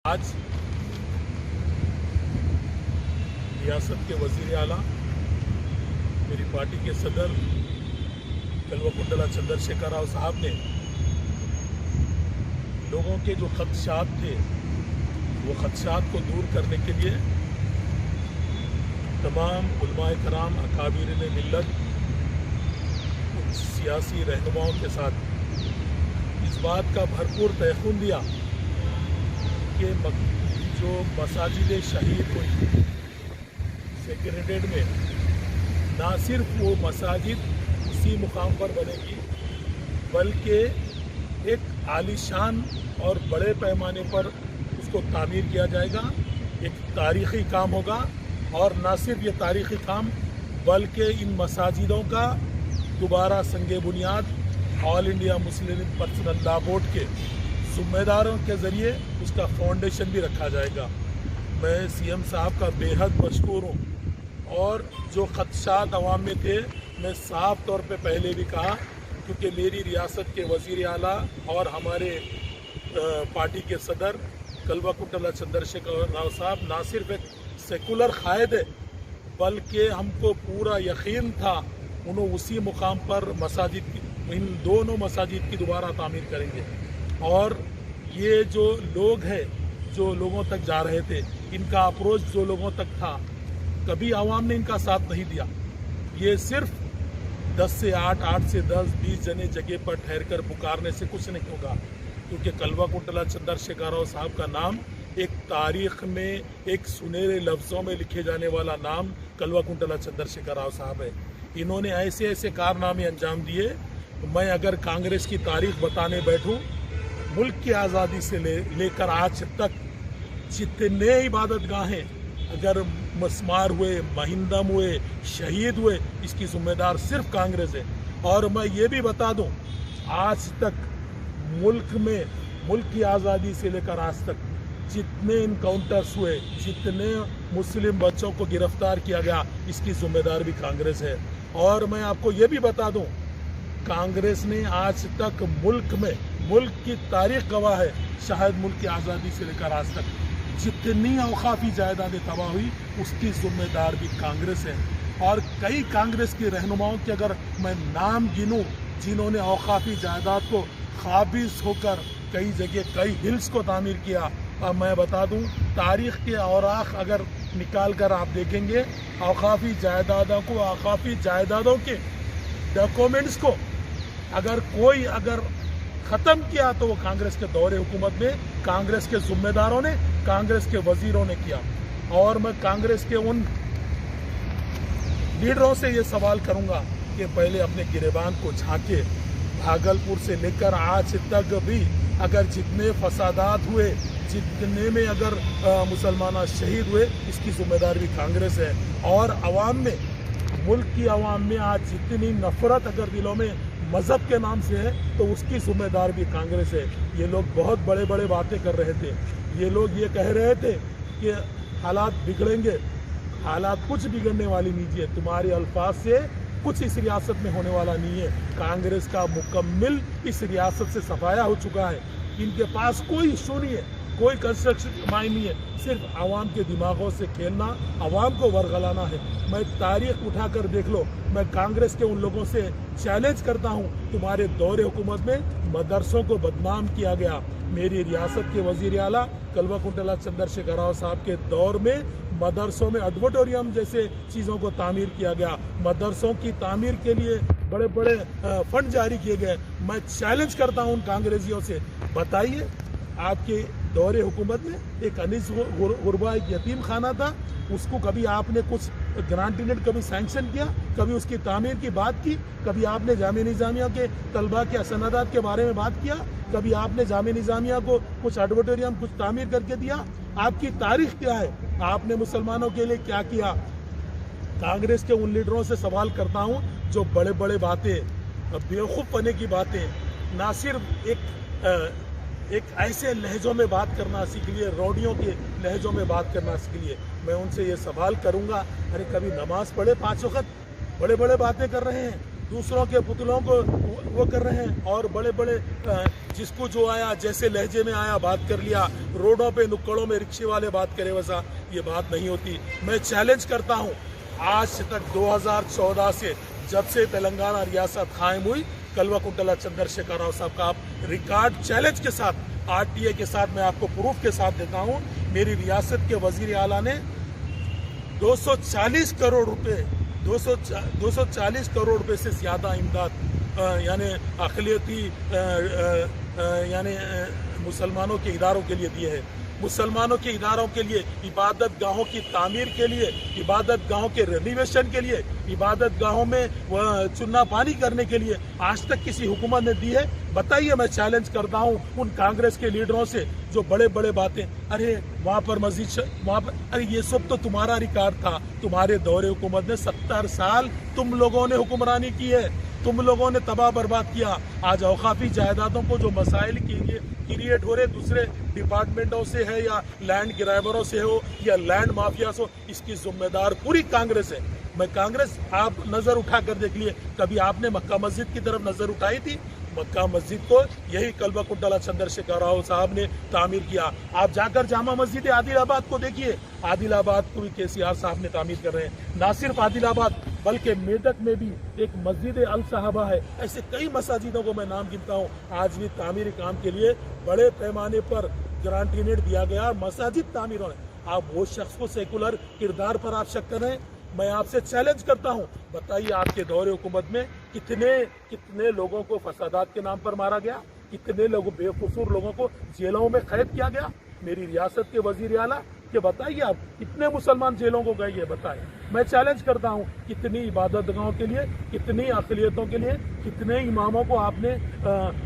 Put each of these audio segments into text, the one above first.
आज रियासत के वज़ीर आला मेरी पार्टी के सदर कल्वकुंटला चंद्रशेखर राव साहब ने लोगों के जो खदशात थे वो खदशात को दूर करने के लिए तमाम उलमाए कराम अकाबिरीन मिल्लत सियासी रहनुमाओं के साथ इस बात का भरपूर तयक़ुन दिया कि जो मसाजिद शहीद हुई सेक्रेटेरिएट में ना सिर्फ वो मसाजिद उसी मुकाम पर बनेगी बल्कि एक आलीशान और बड़े पैमाने पर उसको तामीर किया जाएगा। एक तारीख़ी काम होगा और ना सिर्फ ये तारीख़ी काम बल्कि इन मसाजिदों का दोबारा संगे बुनियाद all India Muslim personal law board के ज़िम्मेदारों के ज़रिए उसका फाउंडेशन भी रखा जाएगा। मैं सीएम साहब का बेहद मशकूर हूँ और जो खदशात अवाम में थे मैं साफ तौर पे पहले भी कहा, क्योंकि मेरी रियासत के वज़ीर आला और हमारे पार्टी के सदर कल्वकुंटला चंद्रशेखर राव साहब ना सिर्फ एक सेकुलर कायद है बल्कि हमको पूरा यकीन था उन्होंने उसी मुकाम पर मसाजिद की इन दोनों मसाजिद की दोबारा तामीर करेंगे। और ये जो लोग हैं जो लोगों तक जा रहे थे, इनका अप्रोच जो लोगों तक था, कभी आवाम ने इनका साथ नहीं दिया। ये सिर्फ 10 से 8, 8 से 10, 20 जने जगह पर ठहर कर पुकारने से कुछ नहीं होगा, क्योंकि कल्वकुंटला चंद्रशेखर राव साहब का नाम एक तारीख में एक सुनहरे लफ्ज़ों में लिखे जाने वाला नाम कल्वकुंटला चंद्रशेखर राव साहब है। इन्होंने ऐसे ऐसे कारनामे अंजाम दिए। मैं अगर कांग्रेस की तारीख बताने बैठूं, मुल्क की आज़ादी से लेकर आज तक जितने इबादत गाहें अगर मस्मार हुए, महिंदम हुए, शहीद हुए, इसकी जिम्मेदार सिर्फ कांग्रेस है। और मैं ये भी बता दूं, आज तक मुल्क की आज़ादी से लेकर आज तक जितने इनकाउंटर्स हुए, जितने मुस्लिम बच्चों को गिरफ्तार किया गया, इसकी जिम्मेदार भी कांग्रेस है। और मैं आपको ये भी बता दूं, कांग्रेस ने आज तक मुल्क की तारीख गवाह है, शायद मुल्क की आज़ादी से लेकर आज तक जितनी औकाफी जायदादें तबाह हुई उसकी जिम्मेदार भी कांग्रेस है। और कई कांग्रेस के रहनुमाओं के अगर मैं नाम गिनूं जिन्होंने औकाफी जायदाद को काबिज होकर कई जगह कई हिल्स को तामीर किया, अब मैं बता दूं, तारीख के औराख अगर निकाल कर आप देखेंगे, औकाफी जायदादों के डॉक्यूमेंट्स को अगर कोई ख़त्म किया तो वो कांग्रेस के दौरे हुकूमत में कांग्रेस के ज़िम्मेदारों ने, कांग्रेस के वज़ीरों ने किया। और मैं कांग्रेस के उन लीडरों से ये सवाल करूंगा कि पहले अपने गिरेबान को झांके। भागलपुर से लेकर आज तक भी अगर जितने फसादात हुए, जितने में अगर मुसलमान शहीद हुए, इसकी जिम्मेदार भी कांग्रेस है। और आवाम में, मुल्क की आवाम में आज जितनी नफरत अगर दिलों में मज़हब के नाम से है तो उसकी जिम्मेदार भी कांग्रेस है। ये लोग बहुत बड़े बड़े बातें कर रहे थे। ये लोग ये कह रहे थे कि हालात बिगड़ेंगे, हालात कुछ बिगड़ने वाली नहीं है, तुम्हारे अल्फाज से कुछ इस रियासत में होने वाला नहीं है। कांग्रेस का मुकम्मल इस रियासत से सफाया हो चुका है। इनके पास कोई इशू नहीं है, कोई कंस्ट्रक्शन माइंड नहीं है, सिर्फ आवाम के दिमागों से खेलना, आवाम को वरगलाना है। मैं तारीख उठाकर देख लो, मैं कांग्रेस के उन लोगों से चैलेंज करता हूं, तुम्हारे दौरे हुकूमत में मदरसों को बदनाम किया गया। मेरी रियासत के वज़ीर आला कल्वकुंटला चंद्रशेखर राव साहब के दौर में मदरसों में ऑडिटोरियम जैसे चीज़ों को तामीर किया गया, मदरसों की तामीर के लिए बड़े बड़े फंड जारी किए गए। मैं चैलेंज करता हूं उन कांग्रेसियों से, बताइए आपके दौरे हुकूमत में एक अनीस गुरबा एक यतीम खाना था, उसको कभी आपने कुछ ग्रांटेड कभी सैंक्शन किया, कभी उसकी तामीर की बात की, कभी आपने जामिया निज़ामिया के तलबा के सनदात के बारे में बात किया, कभी आपने जामिया निज़ामिया को कुछ ऑडिटोरियम कुछ तामीर करके दिया? आपकी तारीख क्या है? आपने मुसलमानों के लिए क्या किया? कांग्रेस के उन लीडरों से सवाल करता हूँ जो बड़े बड़े बातें, बेवकूफ़ बने की बातें, ना सिर्फ एक ऐसे लहजों में बात करना सीख लिए, रोडियों के लहजों में बात करना सीख लिए। मैं उनसे ये सवाल करूंगा, अरे कभी नमाज पढ़े 5 वक्त, बड़े बड़े बातें कर रहे हैं। दूसरों के पुतलों को वो कर रहे हैं, और बड़े बड़े जिसको जो आया जैसे लहजे में आया बात कर लिया, रोडों पे नुक्कड़ों में रिक्शे वाले बात करे, वैसा ये बात नहीं होती। मैं चैलेंज करता हूँ, आज तक 2014 से जब से तेलंगाना रियासत कायम हुई, कल्वाकुंतला चंद्रशेखर राव साहब का आप रिकॉर्ड चैलेंज के साथ, आरटीए के साथ मैं आपको प्रूफ के साथ देता हूँ, मेरी रियासत के वजीर आला ने 240 करोड़ रुपए 240 करोड़ रुपए से ज़्यादा इमदाद यानी अक़लियती यानी मुसलमानों के इदारों के लिए दिए है। मुसलमानों के इदारों के लिए, इबादत गाहों की तामीर के लिए, इबादत गाहों के रेनोवेशन के लिए, इबादत गाहों में चुन्ना पानी करने के लिए आज तक किसी हुकूमत ने दी है? बताइए। मैं चैलेंज करता हूँ उन कांग्रेस के लीडरों से जो बड़े बड़े बातें, अरे वहाँ पर मस्जिद, वहाँ पर, अरे ये सब तो तुम्हारा रिकॉर्ड था। तुम्हारे दौरे हुकूमत ने 70 साल तुम लोगों ने हुक्मरानी की है, तुम लोगों ने तबाह बर्बाद किया। आज औकाफी जायदादों को जो मसाइल क्रिएट हो रहे दूसरे डिपार्टमेंटों से है, या लैंड ग्रैबरों से हो, या लैंड माफिया से हो, इसकी जिम्मेदार पूरी कांग्रेस है। मैं कांग्रेस, आप नजर उठा कर देख लिए, कभी आपने मक्का मस्जिद की तरफ नजर उठाई थी? मक्का मस्जिद को यही कल्वाकुंतला चंद्रशेखर राव साहब ने तामीर किया। आप जाकर जामा मस्जिद आदिलाबाद को देखिए, आदिलाबाद को भी केसीआर साहब ने तामीर कर रहे हैं। ना सिर्फ आदिलाबाद बल्कि मेदक में भी एक मस्जिद अल साहबा है। ऐसे कई मसाजिदों को मैं नाम गिनता हूँ, आज भी तामीरी काम के लिए बड़े पैमाने पर ग्रांटीनेट दिया गया, मसाजिद तामीर हो रहे हैं। आप वो शख्स को सेकुलर किरदार पर आप शक कर रहे हैं? मैं आपसे चैलेंज करता हूं, बताइए आपके दौरे हुकूमत में कितने लोगों को फसादात के नाम पर मारा गया, कितने लोगों बेकसूर लोगों को जेलों में कैद किया गया? मेरी रियासत के वजीर आला कि बताइए आप कितने मुसलमान जेलों को गए, ये बताएं। मैं चैलेंज करता हूं, कितनी इबादत गाहों के लिए, कितनी अक़लियतों के लिए, कितने इमामों को आपने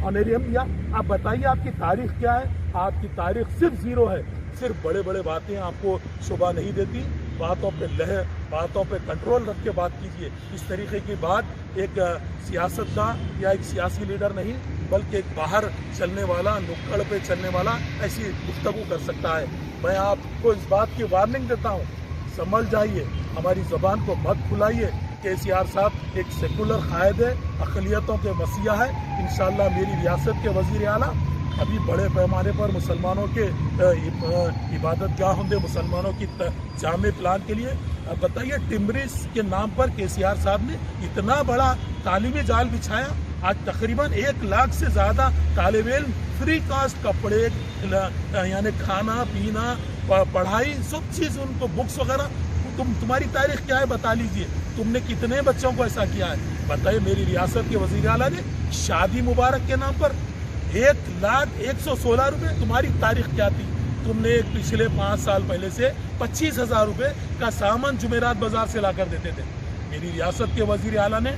ऑनरेरियम दिया? आप बताइए, आपकी तारीख क्या है? आपकी तारीख सिर्फ जीरो है। सिर्फ बड़े बड़े बातें आपको शोभा नहीं देती, बातों पे कंट्रोल रख के बात कीजिए। इस तरीके की बात एक सियासतदान या एक सियासी लीडर नहीं, बल्कि एक बाहर चलने वाला, नुक्कड़ पे चलने वाला ऐसी गुफ्तगू कर सकता है। मैं आपको इस बात की वार्निंग देता हूँ, समझ जाइए, हमारी ज़बान को मत खुलाइए। केसीआर साहब एक सेकुलर कायद है, अक़लियतों के मसीहा है। इंशाअल्लाह मेरी रियासत के वज़ीर आला अभी बड़े पैमाने पर मुसलमानों के इबादत गाह होंगे, मुसलमानों की जामे प्लान के लिए। अब बताइए, टिम्बरिस के नाम पर केसीआर साहब ने इतना बड़ा तालीमी जाल बिछाया। आज तकरीबन 1 लाख से ज़्यादा तालिब इल्म फ्री कास्ट कपड़े, यानी खाना पीना, पढ़ाई, सब चीज़ उनको, बुक्स वगैरह। तुम्हारी तारीख क्या है, बता लीजिए। तुमने कितने बच्चों को ऐसा किया है? बताइए। मेरी रियासत के वज़ीर आला ने शादी मुबारक के नाम पर 1,116 रुपये, तुम्हारी तारीख क्या थी? तुमने पिछले 5 साल पहले से 25,000 रुपये का सामान जुमेरात बाजार से लाकर देते थे। मेरी रियासत के वजीर आला ने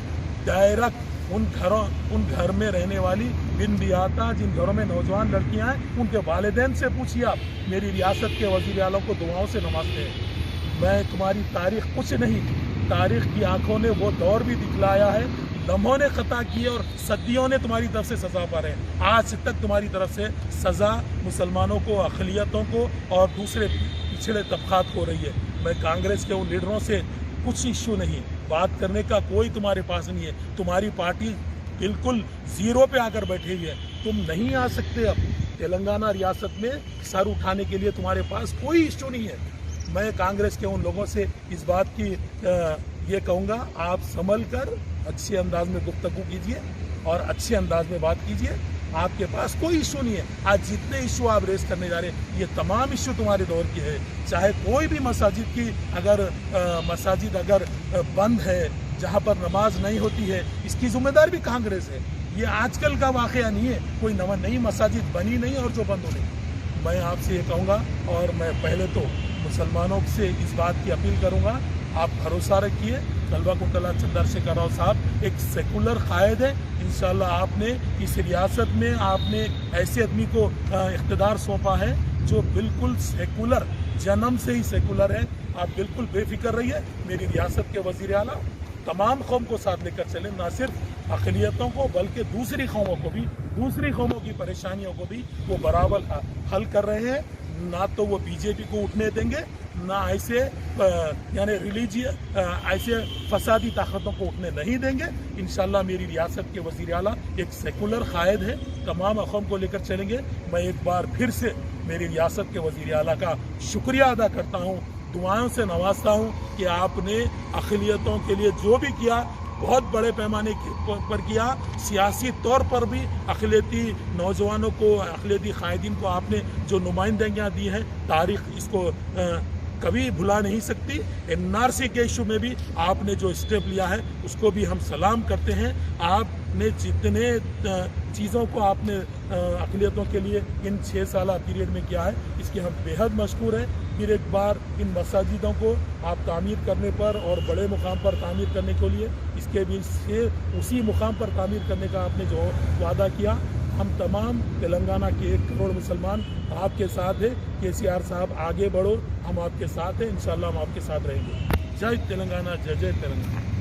डायरेक्ट उन घर में रहने वाली बिन बियाता, जिन घरों में नौजवान लड़कियां हैं, उनके वालिदैन से पूछिए आप। मेरी रियासत के वजीर आला को दुआओं से नवाजते हैं। मैं तुम्हारी तारीख कुछ नहीं, तारीख की आंखों ने वो दौर भी दिखलाया है, लम्हों ने खता की और सदियों ने तुम्हारी तरफ से सजा पा रहे हैं। आज तक तुम्हारी तरफ से सजा मुसलमानों को, अक़लियतों को और दूसरे पिछड़े तबकात को हो रही है। मैं कांग्रेस के उन लीडरों से कुछ इश्यू नहीं, बात करने का कोई तुम्हारे पास नहीं है। तुम्हारी पार्टी बिल्कुल जीरो पे आकर बैठी हुई है, तुम नहीं आ सकते। अब तेलंगाना रियासत में सर उठाने के लिए तुम्हारे पास कोई इश्यू नहीं है। मैं कांग्रेस के उन लोगों से इस बात की ये कहूँगा, आप संभल कर अच्छे अंदाज में गुफ्तगू कीजिए और अच्छे अंदाज में बात कीजिए। आपके पास कोई इशू नहीं है। आज जितने इशू आप रेस करने जा रहे हैं, ये तमाम इशू तुम्हारे दौर के हैं। चाहे कोई भी मसाजिद की मसाजिद अगर बंद है, जहाँ पर नमाज नहीं होती है, इसकी जिम्मेदार भी कांग्रेस है। ये आजकल का वाक़या नहीं है, कोई नई मसाजिद बनी नहीं और जो बंद होने। मैं आपसे ये कहूँगा, और मैं पहले तो मुसलमानों से इस बात की अपील करूँगा, आप भरोसा रखिए। कल्वाकुंतला चंद्रशेखर राव साहब एक सेकुलर कायद है। इंशाल्लाह आपने इस रियासत में आपने ऐसे आदमी को इख्तिदार सौंपा है जो बिल्कुल सेकुलर, जन्म से ही सेकुलर है। आप बिल्कुल बेफिक्र रहिए। मेरी रियासत के वज़ीर आला तमाम कौम को साथ लेकर चले, ना सिर्फ अक़लियतों को बल्कि दूसरी कौमों को भी, दूसरी कौमों की परेशानियों को भी वो बराबर हल कर रहे हैं। ना तो वो बीजेपी को उठने देंगे, ना ऐसे यानी ऐसे फसादी ताकतों को उठने नहीं देंगे। इंशाल्लाह मेरी रियासत के वज़ीर आला एक सेकुलर कायद है, तमाम अक़वाम को लेकर चलेंगे। मैं एक बार फिर से मेरी रियासत के वज़ीर आला का शुक्रिया अदा करता हूँ, दुआओं से नवाजता हूँ कि आपने अक़लियतों के लिए जो भी किया बहुत बड़े पैमाने पर किया। सियासी तौर पर भी अक़लियती नौजवानों को, अक़लियती कायदीन को आपने जो नुमाइंदगियाँ दी हैं, तारीख़ इसको कभी भुला नहीं सकती। NRC के इशू में भी आपने जो स्टेप लिया है उसको भी हम सलाम करते हैं। आपने जितने चीज़ों को आपने अक़लियतों के लिए इन 6 साल पीरियड में किया है, इसके हम बेहद मशकूर हैं। फिर एक बार इन मसाजिदों को आप तामीर करने पर और बड़े मुकाम पर तामीर करने के लिए इसके भी से उसी मुकाम पर तामीर करने का आपने जो वादा किया, हम तमाम तेलंगाना के 1 करोड़ मुसलमान आपके साथ हैं। KCR साहब आगे बढ़ो, हम आपके साथ हैं, इंशाल्लाह हम आपके साथ रहेंगे। जय तेलंगाना, जय जय तेलंगाना।